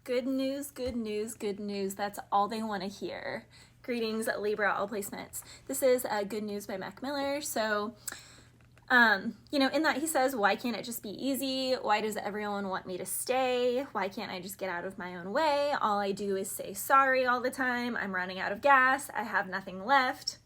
Good news, good news, good news. That's all they want to hear. Greetings, Libra, all placements. This is Good News by Mac Miller. So, in that he says, why can't it just be easy? Why does everyone want me to stay? Why can't I just get out of my own way? All I do is say sorry all the time. I'm running out of gas. I have nothing left.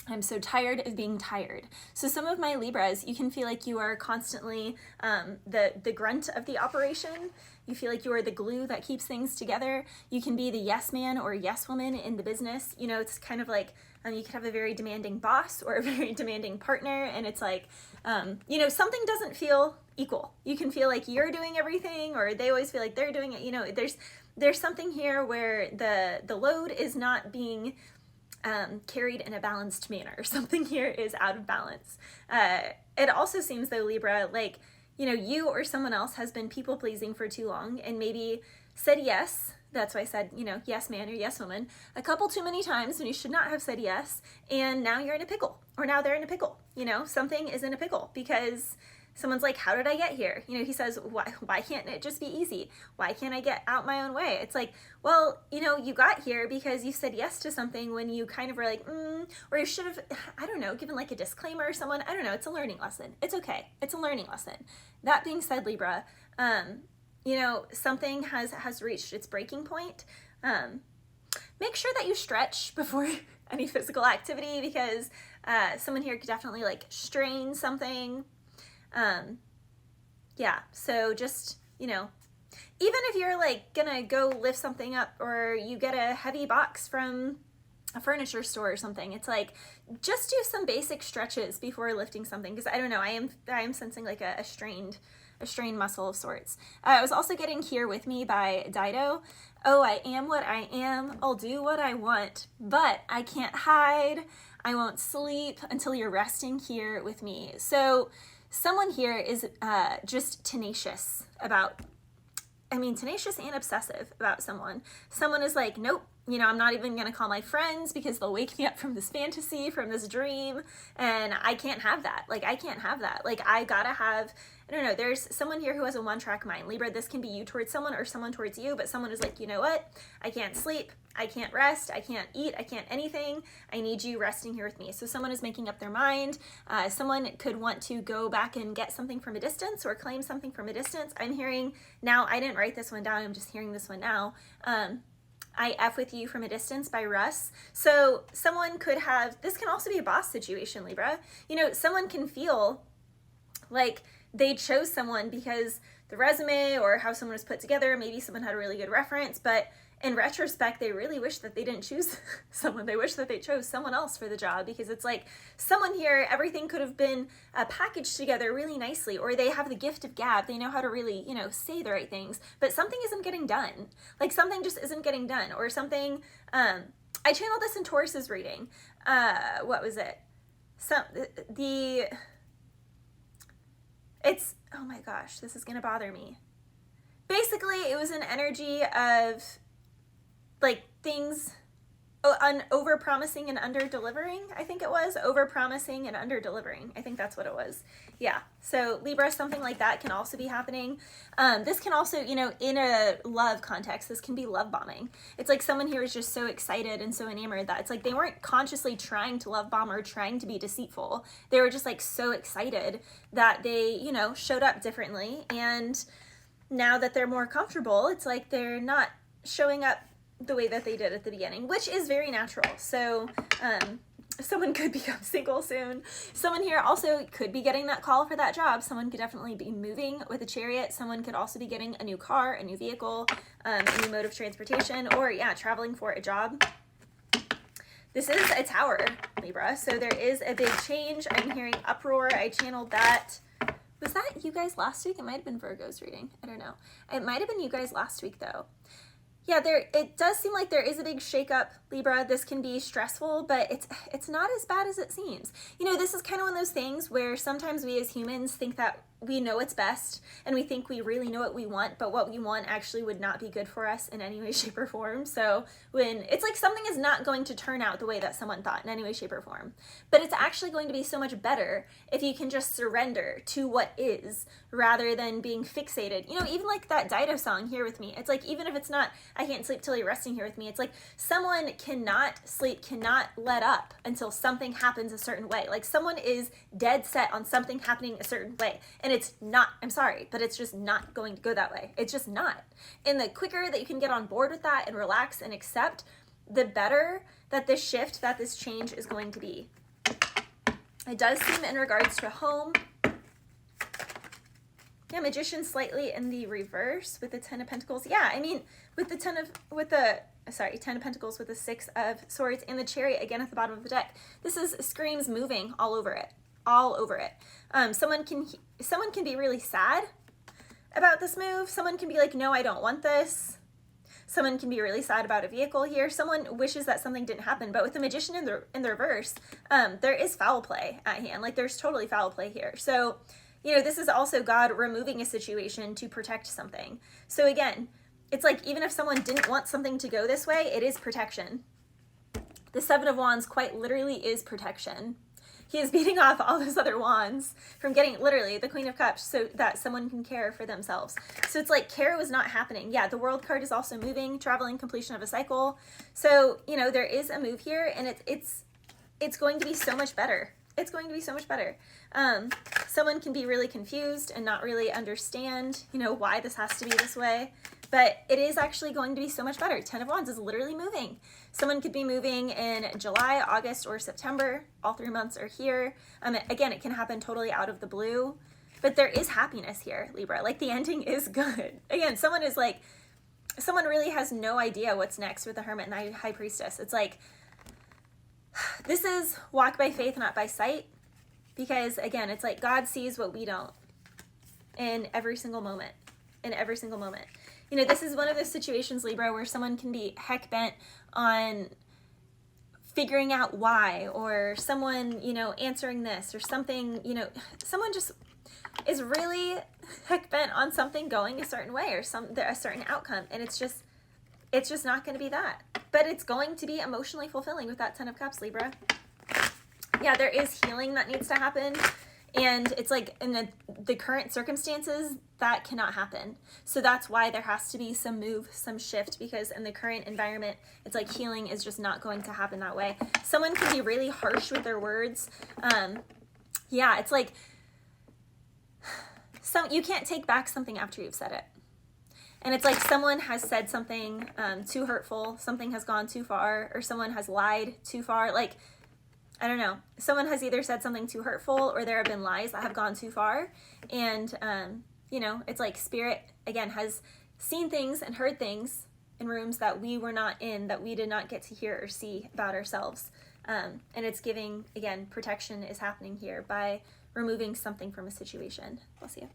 I'm so tired of being tired. So some of my Libras, you can feel like you are constantly the grunt of the operation. You feel like you are the glue that keeps things together. You can be the yes man or yes woman in the business. It's kind of like you could have a very demanding boss or a very demanding partner, and it's like, something doesn't feel equal. You can feel like you're doing everything, or they always feel like they're doing it. There's something here where the load is not being carried in a balanced manner. Something here is out of balance. It also seems though, Libra, like, you or someone else has been people pleasing for too long and maybe said yes. That's why I said, yes man or yes woman, a couple too many times when you should not have said yes. And now you're in a pickle, or now they're in a pickle. Something is in a pickle because someone's like, how did I get here? He says, why can't it just be easy? Why can't I get out my own way? It's like, well, you got here because you said yes to something when you kind of were like, or you should have, I don't know, given like a disclaimer or someone. I don't know. It's a learning lesson. It's okay. It's a learning lesson. That being said, Libra, something has reached its breaking point. Make sure that you stretch before any physical activity, because someone here could definitely like strain something. So just, even if you're like gonna go lift something up, or you get a heavy box from a furniture store or something, it's like, just do some basic stretches before lifting something. Because I don't know, I am sensing like a strained muscle of sorts. I was also getting Here With Me by Dido. Oh, I am what I am. I'll do what I want, but I can't hide. I won't sleep until you're resting here with me. So someone here is just tenacious and obsessive about someone. Someone is like, nope, I'm not even going to call my friends because they'll wake me up from this fantasy, from this dream, and I can't have that. Like, I can't have that. Like, I gotta have, I don't know, there's someone here who has a one-track mind. Libra, this can be you towards someone or someone towards you, but someone is like, you know what? I can't sleep. I can't rest. I can't eat. I can't anything. I need you resting here with me. So someone is making up their mind. Someone could want to go back and get something from a distance or claim something from a distance. I'm hearing now, I didn't write this one down. I'm just hearing this one now. I F With You from a Distance by Russ. So someone could have, this can also be a boss situation, Libra. Someone can feel like they chose someone because the resume or how someone was put together, maybe someone had a really good reference, but in retrospect, they really wish that they didn't choose someone. They wish that they chose someone else for the job, because it's like, someone here, everything could have been packaged together really nicely, or they have the gift of gab. They know how to really, say the right things, but something isn't getting done. Like, something just isn't getting done, or something, I channeled this in Taurus's reading. What was it? Oh my gosh, this is going to bother me. Basically, it was an energy of like things over-promising and under-delivering. I think it was over-promising and under-delivering. I think that's what it was. Yeah. So Libra, something like that can also be happening. This can also, in a love context, this can be love bombing. It's like someone here is just so excited and so enamored that it's like they weren't consciously trying to love bomb or trying to be deceitful. They were just like so excited that they, showed up differently. And now that they're more comfortable, it's like they're not showing up the way that they did at the beginning, which is very natural. So someone could become single soon. Someone here also could be getting that call for that job. Someone could definitely be moving with a chariot. Someone could also be getting a new car, a new vehicle, a new mode of transportation, or traveling for a job. This is a Tower, Libra, so there is a big change. I'm hearing uproar. I channeled that. Was that you guys last week? It might have been Virgo's reading. I don't know. It might have been you guys last week, though. Yeah, it does seem like there is a big shakeup, Libra. This can be stressful, but it's not as bad as it seems. This is kind of one of those things where sometimes we as humans think that we know what's best, and we think we really know what we want, but what we want actually would not be good for us in any way, shape, or form. So when it's like something is not going to turn out the way that someone thought in any way, shape, or form, but it's actually going to be so much better if you can just surrender to what is rather than being fixated. You know, even like that Dido song, Here With Me, it's like, even if it's not, I can't sleep till you're resting here with me, it's like someone cannot sleep, cannot let up until something happens a certain way. Like someone is dead set on something happening a certain way, and it's not, I'm sorry, but it's just not going to go that way. It's just not. And the quicker that you can get on board with that and relax and accept, the better that this shift, that this change is going to be. It does seem in regards to home. Yeah, Magician slightly in the reverse with the Ten of Pentacles. Yeah, I mean, with the Ten of Pentacles with the Six of Swords and the Chariot again at the bottom of the deck. This is screams moving all over it. All over it. Someone can be really sad about this move. Someone can be like, no, I don't want this. Someone can be really sad about a vehicle here. Someone wishes that something didn't happen. But with the Magician in the reverse, there is foul play at hand. Like there's totally foul play here. So, you know, this is also God removing a situation to protect something. So again, it's like even if someone didn't want something to go this way, it is protection. The Seven of Wands quite literally is protection. He is beating off all those other wands from getting literally the Queen of Cups so that someone can care for themselves. So it's like care was not happening. Yeah, the World card is also moving, traveling, completion of a cycle. So, you know, there is a move here, and it's going to be so much better. It's going to be so much better. Someone can be really confused and not really understand, you know, why this has to be this way. But it is actually going to be so much better. Ten of Wands is literally moving. Someone could be moving in July, August, or September. All 3 months are here. Again, it can happen totally out of the blue. But there is happiness here, Libra. Like the ending is good. Again, someone really has no idea what's next with the Hermit and the High Priestess. It's like, this is walk by faith, not by sight. Because again, it's like God sees what we don't in every single moment. In every single moment. You know, this is one of those situations, Libra, where someone can be heck bent on figuring out why, or someone, you know, answering this or something, you know, someone just is really heck bent on something going a certain way or a certain outcome. And it's just not going to be that. But it's going to be emotionally fulfilling with that Ten of Cups, Libra. Yeah, there is healing that needs to happen. And it's like in the current circumstances, that cannot happen. So that's why there has to be some move, some shift, because in the current environment, it's like healing is just not going to happen that way. Someone can be really harsh with their words. Yeah, it's like you can't take back something after you've said it. And it's like someone has said something too hurtful, something has gone too far, or someone has lied too far. Like, I don't know, someone has either said something too hurtful or there have been lies that have gone too far. And, you know, it's like Spirit, again, has seen things and heard things in rooms that we were not in, that we did not get to hear or see about ourselves. And it's giving, again, protection is happening here by removing something from a situation. Bless you.